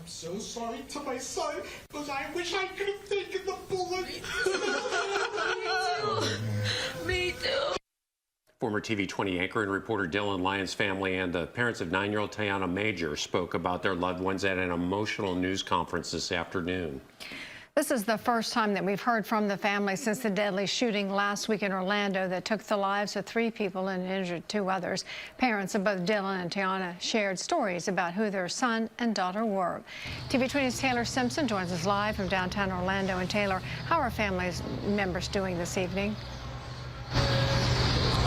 so sorry to my son, but I wish I could have taken the bullet. Me too. Former TV 20 anchor and reporter Dylan Lyons' family and the parents of 9-year-old Tiana Major spoke about their loved ones at an emotional news conference this afternoon. This is the first time that we've heard from the family since the deadly shooting last week in Orlando that took the lives of 3 people and injured 2 others. Parents of both Dylan and Tiana shared stories about who their son and daughter were. TV 20's Taylor Simpson joins us live from downtown Orlando. And Taylor, how are family members doing this evening?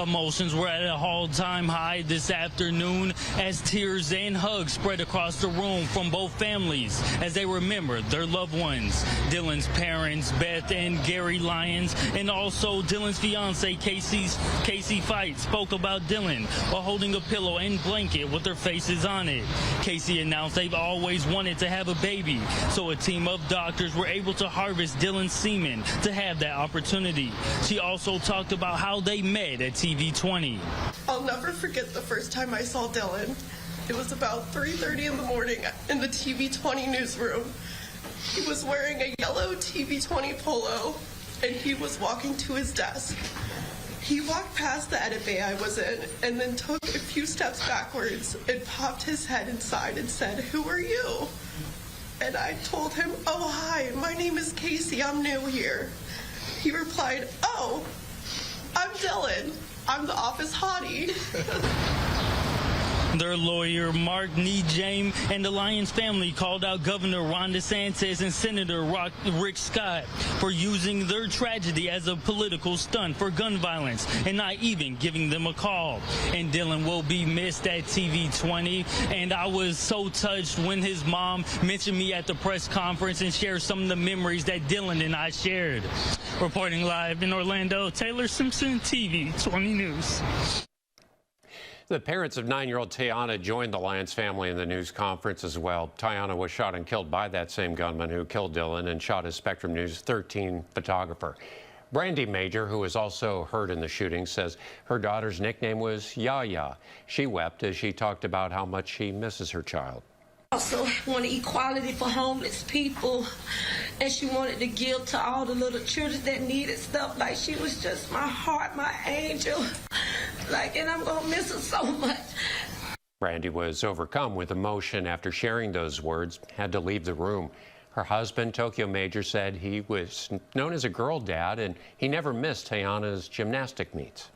Emotions were at an all-time high this afternoon as tears and hugs spread across the room from both families as they remember their loved ones. Dylan's parents, Beth and Gary Lyons, and also Dylan's fiance, Casey Fight, spoke about Dylan while holding a pillow and blanket with their faces on it. Casey announced they've always wanted to have a baby, so a team of doctors were able to harvest Dylan's semen to have that opportunity. She also talked about how they met at TV 20. I'll never forget the first time I saw Dylan. It was about 3:30 in the morning in the TV 20 newsroom. He was wearing a yellow TV 20 polo and he was walking to his desk. He walked past the edit bay I was in and then took a few steps backwards and popped his head inside and said, "Who are you?" And I told him, "Oh, hi, my name is Casey, I'm new here." He replied, "Oh, I'm Dylan. I'm the office hottie." Their lawyer, Mark Nejame, and the Lyons family called out Governor Ron DeSantis and Senator Rick Scott for using their tragedy as a political stunt for gun violence and not even giving them a call. And Dylan will be missed at TV 20. And I was so touched when his mom mentioned me at the press conference and shared some of the memories that Dylan and I shared. Reporting live in Orlando, Taylor Simpson, TV 20 News. The parents of 9-year-old Tiana joined the Lyons family in the news conference as well. Tiana was shot and killed by that same gunman who killed Dylan and shot his Spectrum News 13 photographer. Brandy Major, who was also hurt in the shooting, says her daughter's nickname was Yaya. She wept as she talked about how much she misses her child. Also want equality for homeless people, and she wanted to give to all the little children that needed stuff. Like, she was just my heart, my angel. Like, and I'm gonna miss her so much. Brandy was overcome with emotion after sharing those words, had to leave the room. Her husband, Tokyo Major, said he was known as a girl dad and he never missed Tiana's gymnastic meets.